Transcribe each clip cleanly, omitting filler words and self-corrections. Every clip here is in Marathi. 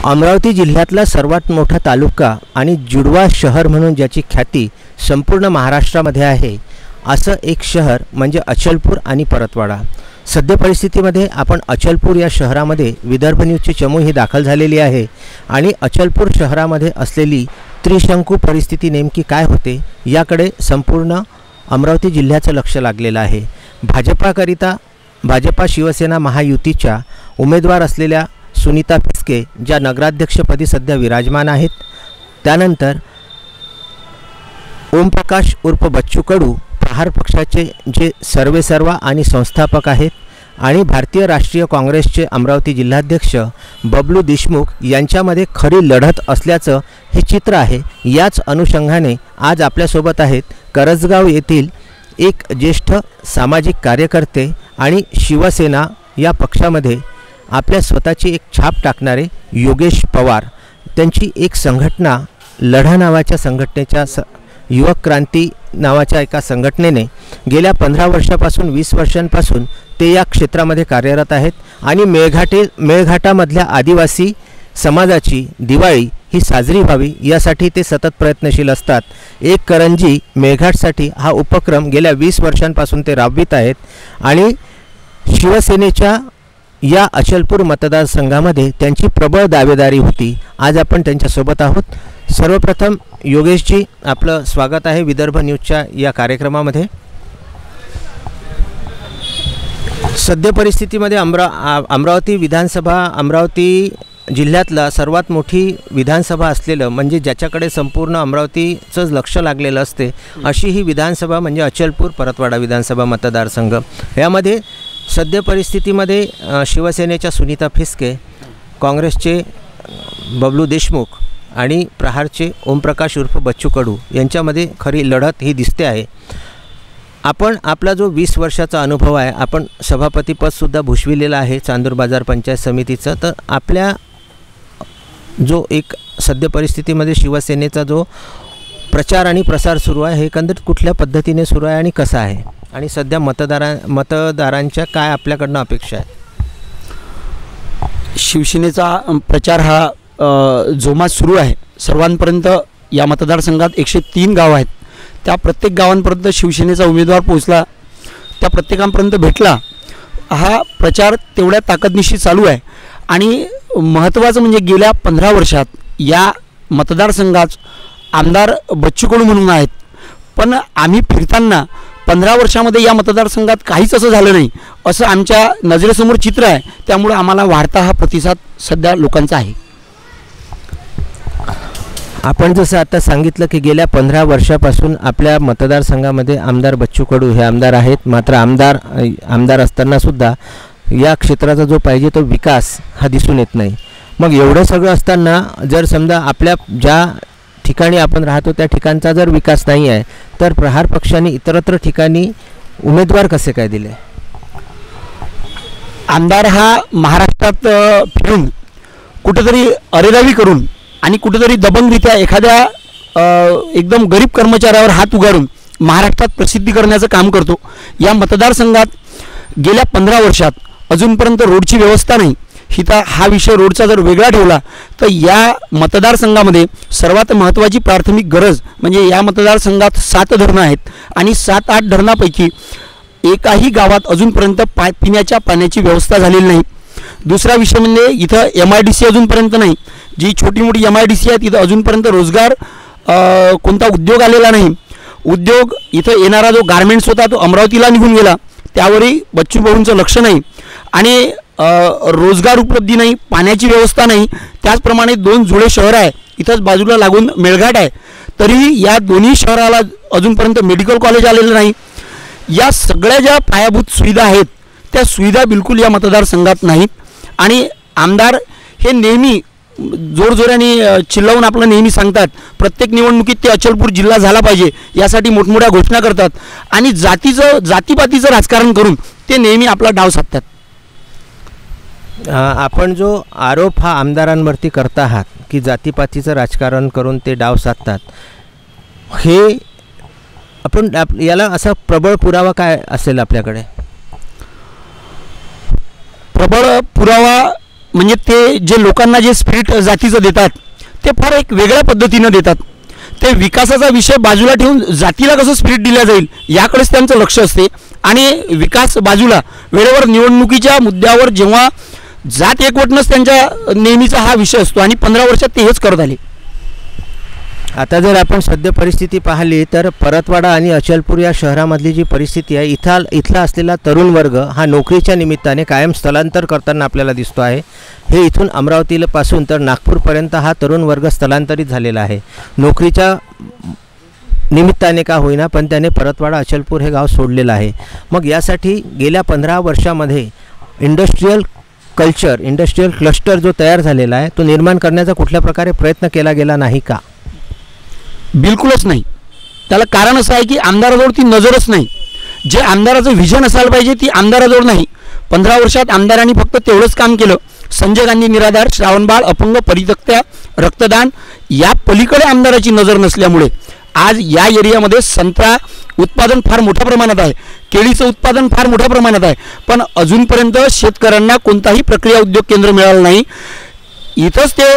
अमरावती जिल्ह्यातला सर्वात मोठा तालुका आणि जुडवा शहर म्हणून ज्याची ख्याती संपूर्ण महाराष्ट्रामध्ये आहे असं एक शहर म्हणजे अचलपूर आणि परतवाडा। सध्या परिस्थितीमध्ये आपण अचलपूर या शहरामध्ये विदर्भ न्यूजची चमू ही दाखल झालेली आहे आणि अचलपूर शहरामध्ये असलेली त्रिशंकू परिस्थिती नेमकी काय होते याकडे संपूर्ण अमरावती जिल्ह्याचं लक्ष लागलेलं आहे। भाजपा शिवसेना महायुतीच्या उमेदवार असलेल्या सुनीता फिसके ज्या नगराध्यक्षपदी सध्या विराजमान आहेत, त्यानंतर ओमप्रकाश उर्फ बच्चू कडू प्रहार पक्षाचे जे सर्वेसर्वा आणि संस्थापक आहेत आणि भारतीय राष्ट्रीय काँग्रेसचे अमरावती जिल्हाध्यक्ष बबलू देशमुख यांच्यामध्ये खरी लढत असल्याचं हे चित्र आहे। याच अनुषंगाने आज आपल्यासोबत आहेत करजगाव येथील एक ज्येष्ठ सामाजिक कार्यकर्ते आणि शिवसेना या पक्षामध्ये आपल्या स्वतःची एक छाप टाकणारे योगेश पवार। त्यांची एक संघटना लढा नावाच्या संघटनेच्या युवक क्रांती नावाच्या एका संघटनेने गेल्या 15 वर्षापासून 20 वर्षांपासून ते या क्षेत्रामध्ये कार्यरत आहेत आणि मेळघाटामधल्या आदिवासी समाजाची दिवाळी ही साजरी व्हावी यासाठी ते सतत प्रयत्नशील असतात। एक करंजी मेळघाटसाठी हा उपक्रम गेल्या 20 वर्षांपासून ते राबवित आहेत आणि शिवसेनेच्या या अचलपूर मतदारसंघामध्ये त्यांची प्रबळ दावेदारी होती। आज आपण त्यांच्यासोबत आहोत। सर्वप्रथम योगेशजी, आपलं स्वागत आहे विदर्भ न्यूजच्या या कार्यक्रमामध्ये। सध्या परिस्थितीमध्ये अमरावती विधानसभा अमरावती जिल्ह्यातला सर्वात मोठी विधानसभा असलेलं म्हणजे ज्याच्याकडे संपूर्ण अमरावतीचंच लक्ष लागलेलं असते अशी ही विधानसभा म्हणजे अचलपूर परतवाडा विधानसभा मतदारसंघ। यामध्ये सध्या परिस्थितीमध्ये शिवसेनेच्या सुनीता फिसके, काँग्रेसचे बबलू देशमुख आणि प्रहारचे ओमप्रकाश उर्फ बच्चू कडू यांच्यामध्ये खरी लढत ही दिसते आहे। आपण आपला जो 20 वर्षाचा अनुभव आहे, आपण सभापतीपदसुद्धा भूषविलेलं आहे चांदूर बाजार पंचायत समितीचं, तर आपल्या जो एक सध्या परिस्थितीमध्ये शिवसेनेचा जो प्रचार आणि प्रसार सुरू आहे हे एकंदरीत कुठल्या पद्धतीने सुरू आहे आणि कसा आहे आणि सध्या मतदारांच्या काय आपल्याकडनं अपेक्षा आहे? शिवसेनेचा प्रचार हा जोमात सुरू आहे। सर्वांपर्यंत या मतदारसंघात 103 गाव आहेत, त्या प्रत्येक गावांपर्यंत शिवसेनेचा उमेदवार पोहोचला, त्या प्रत्येकांपर्यंत भेटला। हा प्रचार तेवढ्या ताकदनिशी चालू आहे आणि महत्त्वाचं म्हणजे गेल्या 15 वर्षात या मतदारसंघात आमदार बच्चू कडू म्हणून आहेत, पण आम्ही फिरताना 15 वर्षामध्ये या मतदारसंघात काहीच असं झालं नाही असं आमच्या नजरेसमोर चित्र आहे। त्यामुळे आम्हाला वाढता हा प्रतिसाद सध्या लोकांचा आहे। आपण जसं आता सांगितलं की गेल्या 15 वर्षापासून आपल्या मतदारसंघामध्ये आमदार बच्चू कडू हे आमदार आहेत, मात्र आमदार असतानासुद्धा या क्षेत्राचा जो पाहिजे तो विकास हा दिसून येत नाही। मग एवढं सगळं असताना जर समजा आपल्या ज्या ठिकाणी आपण राहतो त्या ठिकाणचा जर विकास नाही आहे तर प्रहार पक्षाने इतरत्र ठिकाणी उमेदवार कसे काय दिले? आमदार हा महाराष्ट्रात फिरून कुठेतरी अरेरावी करून आणि कुठेतरी दबंगरित्या एखाद्या एकदम गरीब कर्मचाऱ्यावर हात उगारून महाराष्ट्रात प्रसिद्धी करण्याचं काम करतो। या मतदारसंघात गेल्या 15 वर्षात अजूनपर्यंत रोडची व्यवस्था नाही। हा विषय रोडचा जर वेगळा ठेवला तर या मतदारसंघामध्ये सर्वात महत्त्वाची प्राथमिक गरज म्हणजे या मतदारसंघात 7 धरणं आहेत आणि 7-8 धरणापैकी एकाही गावात अजूनपर्यंत पिण्याच्या पाण्याची व्यवस्था झालेली नाही। दुसरा विषय म्हणजे इथं MIDC अजूनपर्यंत नाही। जी छोटी मोठी MIDC आहेत तिथं अजूनपर्यंत रोजगार कोणता उद्योग आलेला नाही। उद्योग इथं येणारा जो गारमेंट्स होता तो अमरावतीला निघून गेला, त्यावरही बच्चू भाऊंचं लक्ष नाही आणि रोजगार उपलब्धी नाही, पाण्याची व्यवस्था नाही। त्याचप्रमाणे 2 जुळे शहर आहे, इथंच बाजूला लागून मेळघाट आहे, तरीही या दोन्ही शहराला अजूनपर्यंत मेडिकल कॉलेज आलेलं नाही। या सगळ्या ज्या पायाभूत सुविधा आहेत त्या सुविधा बिलकुल या मतदारसंघात नाहीत आणि आमदार हे नेहमी जोरजोराने चिल्लावून आपलं नेहमी सांगतात प्रत्येक निवडणुकीत ते अचलपूर जिल्हा झाला पाहिजे यासाठी मोठमोठ्या घोषणा करतात आणि जातीपातीचं राजकारण करून ते नेहमी आपला डाव साधतात। आपण जो आरोप हा आमदारांवरती करत आहात की जातीपातीचं राजकारण करून ते डाव साधतात, हे आपण याला असा प्रबळ पुरावा काय असेल आपल्याकडे? प्रबळ पुरावा म्हणजे ते जे लोकांना जे स्पिरिट जातीचं देतात ते फार एक वेगळ्या पद्धतीनं देतात. ते विकासाचा विषय बाजूला ठेवून जातीला कसं स्पिरिट दिलं जाईल याकडेच त्यांचं लक्ष असते. आणि विकास बाजूला वेळेवर निवडणुकीच्या मुद्द्यावर जेव्हा जात एकवटणंच त्यांच्या नेहमीचा हा विषय असतो आणि 15 वर्षात ते हेच करत आले. आता जर आपण सध्या परिस्थिती पाहिली तर परतवाडा आणि अचलपूर या शहरामधली जी परिस्थिती आहे, इथला असलेला तरुण वर्ग हा नोकरीच्या निमित्ताने कायम स्थलांतर करताना आपल्याला दिसतो आहे. हे इथून अमरावतीपासून तर नागपूरपर्यंत हा तरुण वर्ग स्थलांतरित झालेला आहे. नोकरीच्या निमित्ताने का होईना पण त्याने परतवाडा अचलपूर हे गाव सोडलेलं आहे. मग यासाठी गेल्या 15 वर्षामध्ये इंडस्ट्रियल क्लस्टर जो तयार झालेला आहे तो निर्माण करण्याचा कुठल्या प्रकारे प्रयत्न केला गेला नाही का? बिलकुलच नाही. त्याला कारण असं आहे की आमदाराजवळ ती नजरच नाही. जे आमदाराचं व्हिजन असायला पाहिजे ती आमदाराजवळ नाही. 15 वर्षात आमदारांनी फक्त तेवढंच काम केलं. संजय गांधी निराधार, श्रावणबाळ, अपंग, परित्यक्त्या, रक्तदान या पलीकडे आमदाराची नजर नसल्यामुळे आज या एरियामध्ये संत्रा उत्पादन फार मोठ्या प्रमाणात आहे, केळीचं उत्पादन फार मोठ्या प्रमाणात आहे, पण अजूनपर्यंत शेतकऱ्यांना कोणताही प्रक्रिया उद्योग केंद्र मिळालं नाही. इथंच ते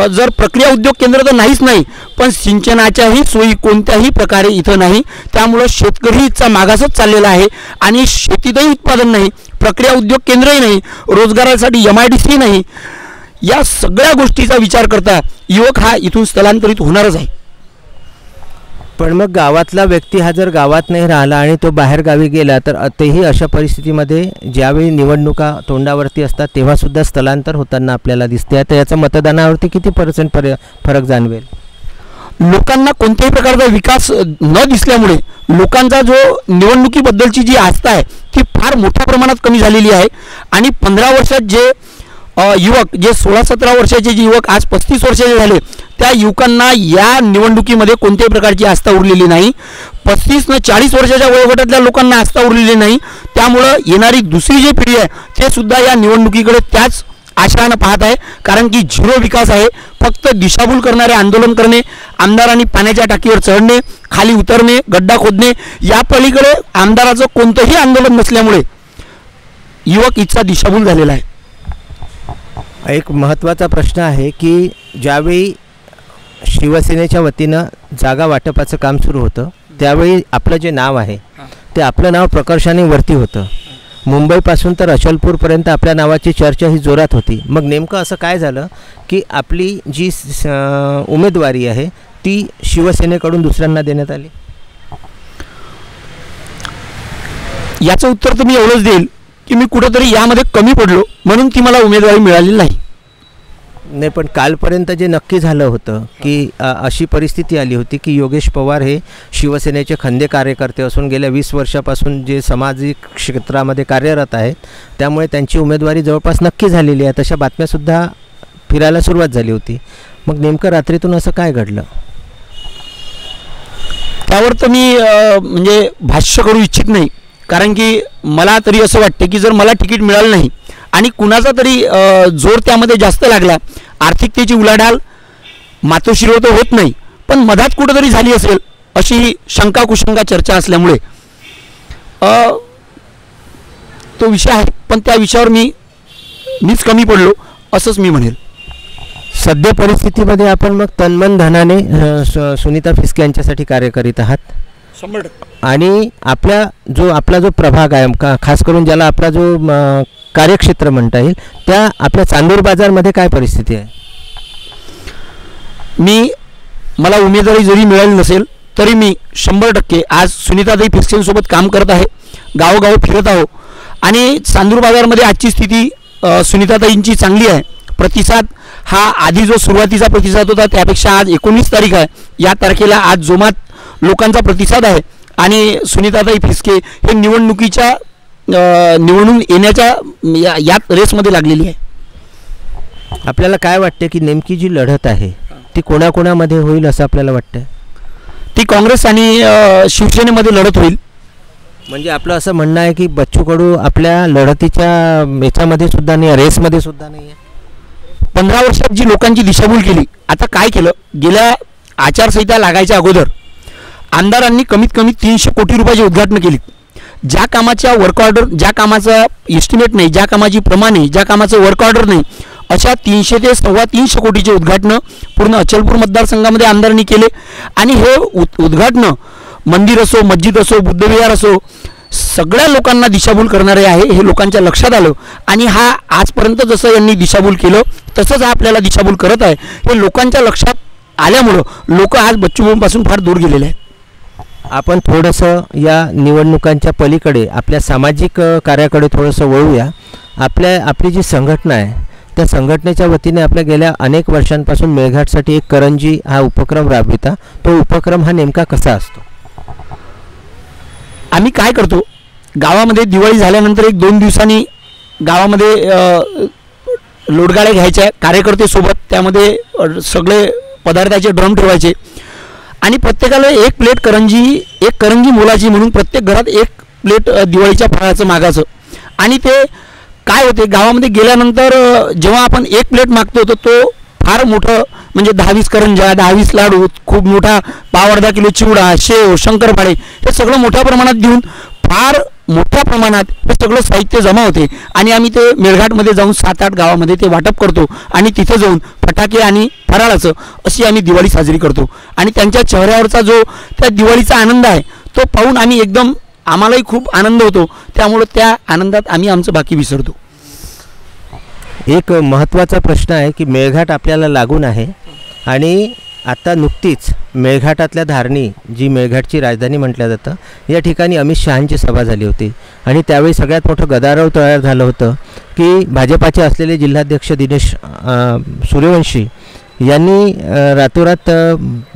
जर प्रक्रिया उद्योग केंद्र तर नाहीच नाही पण सिंचनाच्याही सोयी कोणत्याही प्रकारे इथं नाही. त्यामुळं शेतकरीचा मागासच चाललेला आहे आणि शेतीतही उत्पादन नाही, प्रक्रिया उद्योग केंद्रही नाही, रोजगारासाठी MIDC नाही. या सगळ्या गोष्टीचा विचार करता युवक हा इथून स्थलांतरित होणारच आहे. पण मग गावातला व्यक्ती हा जर गावात नाही राहिला आणि तो बाहेर गावी गेला तर तेही अशा परिस्थितीमध्ये ज्यावेळी निवडणुका तोंडावरती असतात तेव्हासुद्धा स्थलांतर होताना आपल्याला दिसते. तर याचा मतदानावरती किती % फरक जाणवेल? लोकांना कोणत्याही प्रकारचा विकास न दिसल्यामुळे लोकांचा जो निवडणुकीबद्दलची जी आस्था आहे ती फार मोठ्या प्रमाणात कमी झालेली आहे. आणि 15 वर्षात जे युवक जे 16-17 वर्षाचे जे युवक आज 35 वर्षाचे झाले त्या युवकांना या निवडणुकीमध्ये कोणत्याही प्रकारची आस्था उरलेली नाही. 35 न 40 वर्षाच्या वयोगटातल्या लोकांना आस्था उरलेली नाही. त्यामुळं येणारी दुसरी जी पिढी आहे ते सुद्धा या निवडणुकीकडे त्याच आशयानं पाहत आहे. कारण की झिरो विकास आहे. फक्त दिशाभूल करणारे आंदोलन करणे, आमदारांनी पाण्याच्या टाकीवर चढणे, खाली उतरणे, गड्डा खोदणे या पलीकडे आमदाराचं कोणतंही आंदोलन नसल्यामुळे युवक इथचा दिशाभूल झालेला आहे. एक महत्त्वाचा प्रश्न आहे की ज्यावेळी शिवसेनेच्या वतीनं जागा वाटपाचं काम सुरू होतं त्यावेळी आपलं जे नाव आहे ते आपलं नाव प्रकर्षाने वरती होतं. मुंबईपासून तर अचलपूरपर्यंत आपल्या नावाची चर्चा ही जोरात होती. मग नेमकं असं काय झालं की आपली जी उमेदवारी आहे ती शिवसेनेकडून दुसऱ्यांना देण्यात आली? याचं उत्तर तर मी एवढंच देईल की मी कुठंतरी यामध्ये कमी पडलो म्हणून ती मला उमेदवारी मिळाली नाही. नाही पण कालपर्यंत जे नक्की झालं होतं की अशी परिस्थिती आली होती की योगेश पवार हे शिवसेनेचे खंदे कार्यकर्ते असून गेल्या 20 वर्षापासून जे सामाजिक क्षेत्रामध्ये कार्यरत आहेत त्यामुळे त्यांची उमेदवारी जवळपास नक्की झालेली आहे. तशा बातम्यासुद्धा फिरायला सुरुवात झाली होती. मग नेमकं रात्रीतून असं काय घडलं? त्यावर तर मी म्हणजे भाष्य करू इच्छित नाही. कारण की मला तरी असं वाटतं की जर मला तिकीट मिळालं नाही आणि कुणाचा तरी जोर त्यामध्ये जास्त लागला, आर्थिकतेची उलाढाल मातोश्रीवर तर होत नाही पण मधात कुठंतरी झाली असेल अशी शंका कुशंका चर्चा असल्यामुळे तो विषय आहे. पण त्या विषयावर मीच कमी पडलो असंच मी म्हणेल. सध्या परिस्थितीमध्ये आपण मग तन्मन धनाने सुनीता फिसके यांच्यासाठी कार्य करीत आहात. 100% आणि आपला जो प्रभाग आहे खास करून ज्याला आपला जो कार्यक्षेत्र म्हणता येईल त्या आपल्या चांदूर बाजारमध्ये काय परिस्थिती आहे? मला उमेदवारी जरी मिळाली नसेल तरी मी 100% आज सुनीताताई फिसकेंसोबत काम करत आहे, गावोगाव फिरत आहो आणि चांदूर बाजारमध्ये आजची स्थिती सुनीताताईंची चांगली आहे. प्रतिसाद हा आधी जो सुरुवातीचा प्रतिसाद होता त्यापेक्षा आज 19 तारीख आहे, या तारखेला आज जोमात लोकांचा प्रतिसाद आहे आणि सुनीताताई फिसके हे निवडणुकीच्या निवडून येण्याच्या यात रेसमध्ये लागलेली आहे. आपल्याला काय वाटते की नेमकी जी लढत आहे ती कोणाकोणामध्ये होईल असं आपल्याला वाटतं? ती काँग्रेस आणि शिवसेनेमध्ये लढत होईल. म्हणजे आपलं असं म्हणणं आहे की बच्चू कडू आपल्या लढतीच्या याच्यामध्ये सुद्धा नाही, रेसमध्ये सुद्धा नाही आहे. 15 वर्षात जी लोकांची दिशाभूल केली, आता काय केलं, गेल्या आचारसंहिता लागायच्या अगोदर आमदारांनी कमीत कमी 300 कोटी रुपयाची उद्घाटनं केली. ज्या कामाच्या वर्क ऑर्डर, ज्या कामाचा एस्टिमेट नाही, ज्या कामाची प्रमाण नाही, ज्या कामाचं वर्क ऑर्डर नाही, अशा 300 ते 325 कोटीचे उद्घाटनं पूर्ण अचलपूर मतदारसंघामध्ये आमदारांनी केले. आणि हे उद्घाटनं मंदिर असो, मस्जिद असो, बुद्धविहार असो, सगळ्या लोकांना दिशाभूल करणारे आहे हे लोकांच्या लक्षात आलं. आणि हा आजपर्यंत जसं यांनी दिशाभूल केलं तसंच हा आपल्याला दिशाभूल करत आहे हे लोकांच्या लक्षात आल्यामुळं लोक आज बच्चूभाऊंपासून फार दूर गेलेले आहेत. आपण थोडंसं या निवडणुकांच्या पलीकडे आपल्या सामाजिक कार्याकडे थोडंसं वळूया. आपली जी संघटना आहे त्या संघटनेच्या वतीने आपल्या गेल्या अनेक वर्षांपासून मेळघाटसाठी एक करंजी हा उपक्रम राबविता. तो उपक्रम हा नेमका कसा असतो? आम्ही काय करतो, गावामध्ये दिवाळी झाल्यानंतर 1-2 दिवसांनी गावामध्ये लोटगाड्या घ्यायच्या कार्यकर्तेसोबत, त्यामध्ये सगळे पदार्थाचे ड्रम ठेवायचे आणि प्रत्येकाला एक प्लेट करंजी मोलाची म्हणून प्रत्येक घरात एक प्लेट दिवाळीच्या फराळाचं मागायचं. आणि ते काय होते, गावामध्ये गेल्यानंतर जेव्हा आपण एक प्लेट मागतो तर तो फार मोठं म्हणजे 10-20 करंज्या, 10-20 लाडू, खूप मोठा 1.5 किलो चिवडा, शेव, शंकरपाळे हे सगळं मोठ्या प्रमाणात देऊन फार मोठ्या प्रमाणात हे सगळं साहित्य जमा होते. आणि आम्ही ते मेळघाटमध्ये जाऊन 7-8 गावामध्ये ते वाटप करतो आणि तिथे जाऊन फटाके आणि फराळाचं अशी आम्ही दिवाळी साजरी करतो. आणि त्यांच्या चेहऱ्यावरचा जो त्या दिवाळीचा आनंद आहे तो पाहून आम्ही आम्हालाही खूप आनंद होतो. त्यामुळे त्या आनंदात आम्ही आमचं बाकी विसरतो. एक महत्त्वाचा प्रश्न आहे की मेळघाट आपल्याला लागून आहे आणि आता नुकतीच मेळघाटातल्या धारणी, जी मेळघाटची राजधानी म्हटलं जातं, या ठिकाणी अमित शहांची सभा झाली होती. आणि त्यावेळी सगळ्यात मोठं गदारोळ तयार झालं होतं की भाजपाचे असलेले जिल्हाध्यक्ष दिनेश सूर्यवंशी यांनी रातोरात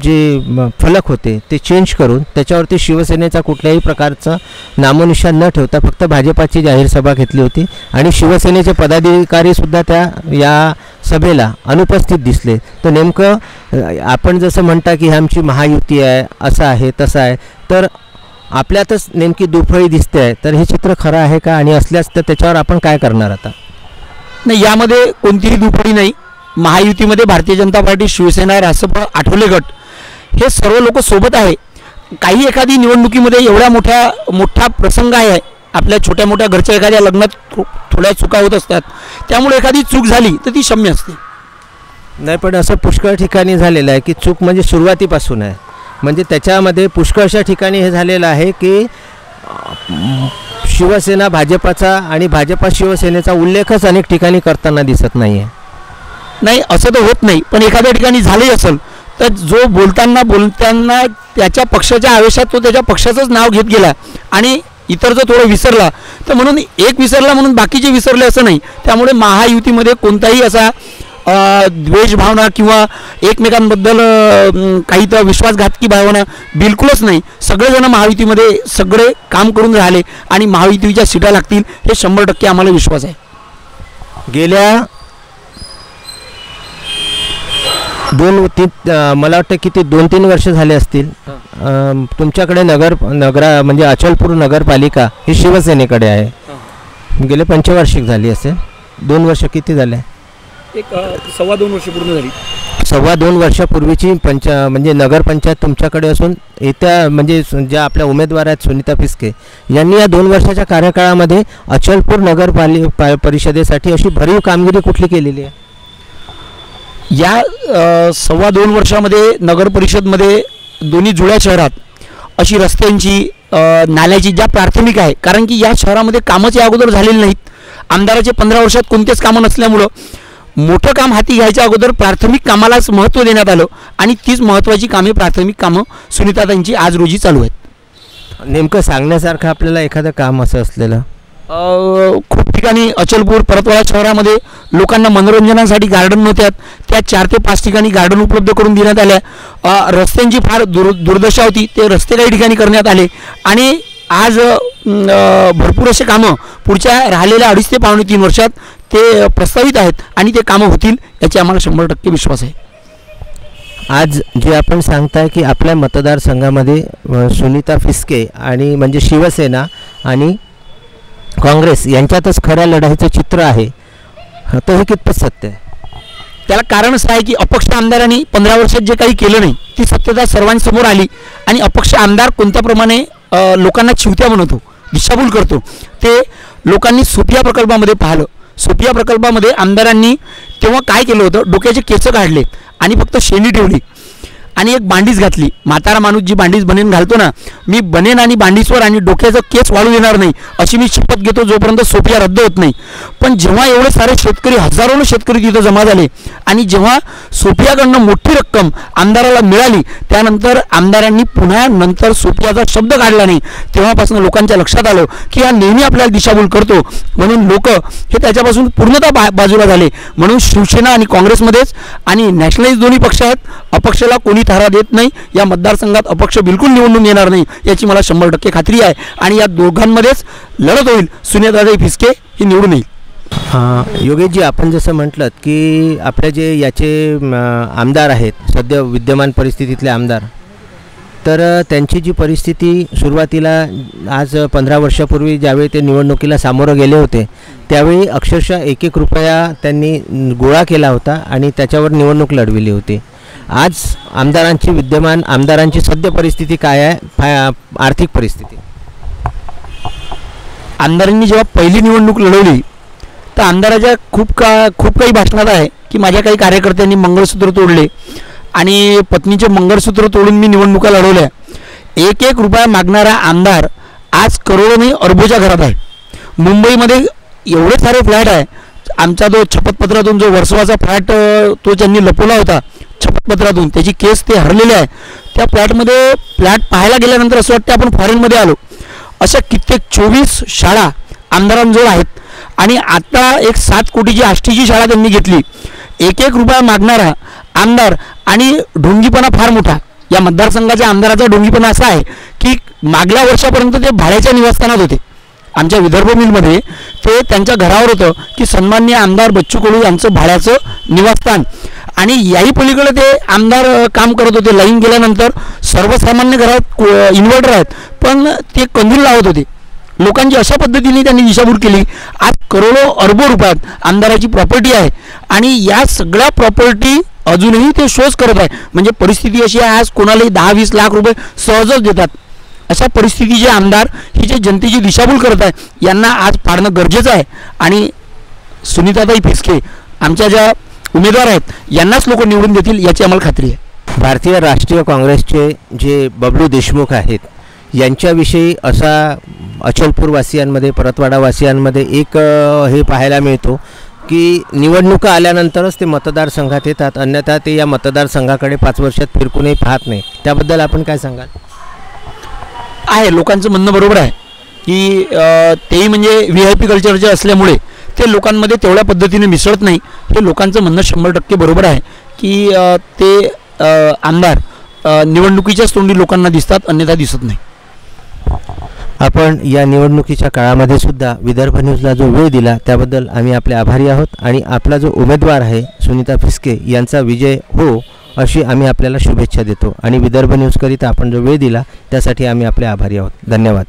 जे फलक होते ते चेंज करून त्याच्यावरती शिवसेनेचा कुठल्याही प्रकारचा नामोनिशाण न ठेवता फक्त भाजपाची जाहीर सभा घेतली होती. आणि शिवसेनेचे पदाधिकारीसुद्धा या सभेला अनुपस्थित दिसले. तर नेमकं आपण जसं म्हणता की आमची महायुती आहे, असं आहे तसं आहे, तर आपल्यातच नेमकी दुफळी दिसते आहे, तर हे चित्र खरं आहे का? आणि असल्यास तर त्याच्यावर आपण काय करणार आता? नाही, यामध्ये कोणतीही दुफळी नाही. महायुतीमध्ये भारतीय जनता पार्टी, शिवसेना, रासप, आठवले गट हे सर्व लोक सोबत आहे. काही एखादी निवडणुकीमध्ये एवढा मोठा प्रसंग आहे, आपल्या छोट्या मोठ्या घरच्या एखाद्या लग्नात थोड्या चुका होत असतात, त्यामुळे एखादी चूक झाली तर ती क्षम्य असते. नाही, पण असं पुष्कळ ठिकाणी झालेलं आहे की चूक म्हणजे सुरुवातीपासून आहे. म्हणजे त्याच्यामध्ये पुष्कळशा ठिकाणी हे झालेलं आहे की शिवसेना भाजपाचा आणि भाजपा शिवसेनेचा उल्लेखच अनेक ठिकाणी करताना दिसत नाही आहे. नाही, असं तर होत नाही, पण एखाद्या ठिकाणी झालंही असेल तर जो बोलताना त्याच्या पक्षाच्या आवेशात तो त्याच्या पक्षाचंच नाव घेत गेला आणि इतर जो थोडं विसरला, तर म्हणून एक विसरला म्हणून बाकीचे विसरले असं नाही. त्यामुळे महायुतीमध्ये कोणताही असा द्वेषभावना किंवा एकमेकांबद्दल काही तर विश्वासघातकी भावना बिलकुलच नाही. सगळेजण महायुतीमध्ये सगळे काम करून राहिले आणि महायुतीच्या सीटा लागतील हे 100% आम्हाला विश्वास आहे. गेल्या 2-3 मला वाटतं की ते 2-3 वर्ष झाले असतील तुमच्याकडे म्हणजे अचलपूर नगरपालिका ही शिवसेनेकडे आहे. गेले 25 झाली असेल. 2 वर्ष किती झाले? 1.25 वर्ष पूर्ण झाली. 2.25 वर्षापूर्वीची म्हणजे नगरपंचायत तुमच्याकडे असून येत्या म्हणजे ज्या आपल्या उमेदवार आहेत सुनीता फिसके यांनी या 2 वर्षाच्या कार्यकाळामध्ये अचलपूर परिषदेसाठी अशी भरीव कामगिरी कुठली केलेली आहे? या 2.25 वर्षामध्ये नगर परिषदमध्ये दोन्ही जुळ्या शहरात अशी रस्त्यांची, नाल्याची ज्या प्राथमिक आहे, कारण की या शहरामध्ये कामच या अगोदर झालेली नाहीत. आमदाराचे 15 वर्षात कोणतेच कामं नसल्यामुळं मोठं काम हाती घ्यायच्या अगोदर प्राथमिक कामालाच महत्त्व देण्यात आलं आणि तीच महत्त्वाची कामे, प्राथमिक कामं सुनीताताईंची आज रोजी चालू आहेत. नेमकं सांगण्यासारखं आपल्याला एखादं काम असं असलेलं? खूप ठिकाणी अचलपूर, परतवाडा शहरामध्ये लोकांना मनोरंजनासाठी गार्डन नव्हत्यात, त्या 4 ते 5 ठिकाणी गार्डन उपलब्ध करून देण्यात आल्या. रस्त्यांची फार दुर्दशा होती, ते रस्ते काही ठिकाणी करण्यात आले आणि आज भरपूर असे कामं पुढच्या राहिलेल्या 2.5 ते 3 वर्षात ते प्रस्तावित आहेत आणि ते कामं होतील याची आम्हाला 100% विश्वास आहे. आज जे आपण सांगताय की आपल्या मतदारसंघामध्ये सुनीता फिसके आणि म्हणजे शिवसेना आणि काँग्रेस यांच्यातच खऱ्या लढाईचं चित्र आहे, तर हे कितपत सत्य आहे? त्याला कारण असं आहे की अपक्ष आमदारांनी 15 वर्षात जे काही केलं नाही ती सत्यता सर्वांसमोर आली आणि अपक्ष आमदार कोणत्याप्रमाणे लोकांना चिवत्या बनवतो, दिशाभूल करतो, ते लोकांनी सुप्रिया प्रकल्पामध्ये पाहिलं. सोपिया प्रकल्पामध्ये आमदारांनी तेव्हा काय केलं होतं, डोक्याचे केस काढले आणि फक्त शेणी ठेवली आणि एक बांडीस घातली. म्हातारा माणूस जी बांडीस बनेन घालतो ना, मी बनेन आणि बांडीसवर आणि डोक्याचं केस वाळू देणार नाही अशी मी शपथ घेतो जोपर्यंत सोपिया रद्द होत नाही. पण जेव्हा एवढे सारे शेतकरी, हजारोनं शेतकरी तिथं जमा झाले आणि जेव्हा सोपियाकडनं मोठी रक्कम आमदाराला मिळाली, त्यानंतर आमदारांनी पुन्हा नंतर सोपियाचा शब्द काढला नाही. तेव्हापासून लोकांच्या लक्षात आलं की हा नेहमी आपल्याला दिशाभूल करतो, म्हणून लोक हे त्याच्यापासून पूर्णतः बाजूला झाले. म्हणून शिवसेना आणि काँग्रेसमध्येच आणि नॅशनलाइज दोन्ही पक्ष आहेत, अपक्षाला कोणी थारा देत नाही. या मतदारसंघात अपक्ष बिलकुल निवडून येणार नाही याची मला 100% खात्री आहे आणि या दोघांमध्येच लढत होईल. सुनेत्राताई फिसके ही निवडून येईल. योगेशजी, आपण जसं म्हटलं की आपले जे याचे आमदार आहेत, सध्या विद्यमान परिस्थितीतले आमदार, तर त्यांची जी परिस्थिती सुरुवातीला आज 15 वर्षापूर्वी ज्यावेळी ते निवडणुकीला सामोरं गेले होते त्यावेळी अक्षरशः 1-1 रुपया त्यांनी गोळा केला होता आणि त्याच्यावर निवडणूक लढविली होती. आज विद्यमान आमदारांची सद्य परिस्थिती काय आहे, आर्थिक परिस्थिती? आमदारांनी जेव्हा पहिली निवडणूक लढवली तर आमदाराच्या खूप काही भाषणात आहे की माझ्या काही कार्यकर्त्यांनी मंगळसूत्र तोडले आणि पत्नीचे मंगळसूत्र तोडून मी निवडणुका लढवल्या. 1-1 रुपया मागणारा आमदार आज करोडो नाही अरबोच्या घरात आहे. मुंबईमध्ये एवढे सारे फ्लॅट आहे. आमचा जो शपथपत्रातून जो वर्सोवाचा फ्लॅट तो त्यांनी लपवला होता शपथपत्रातून, त्याची केस ते हरलेले आहे. त्या फ्लॅट पाहायला गेल्यानंतर असं वाटतं आपण फॉरेनमध्ये आलो. अशा कित्येक 24 शाळा आमदारांजवळ आहेत आणि आता एक 7 कोटीची आष्टीची शाळा त्यांनी घेतली. 1-1 रुपया मागणारा आमदार आणि ढोंगीपणा फार मोठा. या मतदारसंघाच्या आमदाराचा ढोंगीपणा असा आहे की मागल्या वर्षापर्यंत ते भाड्याच्या निवासस्थानात होते. आमच्या विदर्भ मिलमध्ये ते त्यांच्या घरावर होतं की सन्माननीय आमदार बच्चू कडू यांचं भाड्याचं निवासस्थान, आणि याही पलीकडे ते आमदार काम करत होते. लाईन गेल्यानंतर सर्वसामान्य घरात इन्व्हर्टर आहेत पण ते कंदील लावत होते. लोकांची अशा पद्धतीने त्यांनी दिशाभूल केली. आज करोडो अरबो रुपयात आमदाराची प्रॉपर्टी आहे आणि या सगळ्या प्रॉपर्टी अजूनही ते शोध करत आहे. म्हणजे परिस्थिती अशी आहे, आज कोणालाही 10-20 लाख रुपये सहजच देतात. अशा परिस्थितीचे आमदार ही जे जनतेची दिशाभूल करत आहे यांना आज पाडणं गरजेचं आहे आणि सुनीताताई फिसके आमच्या ज्या उमेदवार आहेत यांनाच लोक निवडून देतील याची आम्हाला खात्री आहे. भारतीय राष्ट्रीय काँग्रेसचे जे बबलू देशमुख आहेत यांच्याविषयी असा अचलपूरवासियांमध्ये, परतवाडावासियांमध्ये एक हे पाहायला मिळतो की निवडणुका आल्यानंतरच ते मतदारसंघात येतात, अन्यथा ते या मतदारसंघाकडे 5 वर्षात फिरकूनही पाहत नाही. त्याबद्दल आपण काय सांगाल? आहे, लोकांचं म्हणणं बरोबर आहे की तेही म्हणजे VIP कल्चरचे असल्यामुळे ते लोकांमध्ये तेवढ्या पद्धतीने मिसळत नाही. हे लोकांचं म्हणणं 100% बरोबर आहे की ते आमदार निवडणुकीच्याच तोंडी लोकांना दिसतात, अन्यथा दिसत नाही. आपण या निवडणुकीच्या काळामध्ये सुद्धा विदर्भ न्यूजला जो वेळ दिला त्याबद्दल आम्ही आपले आभारी आहोत आणि आपला जो उमेदवार आहे सुनीता फिसके यांचा विजय हो अशी आम्ही आपल्याला शुभेच्छा देतो आणि विदर्भ न्यूजकरिता आपण जो वेळ दिला त्यासाठी आम्ही आपले आभारी आहोत. धन्यवाद.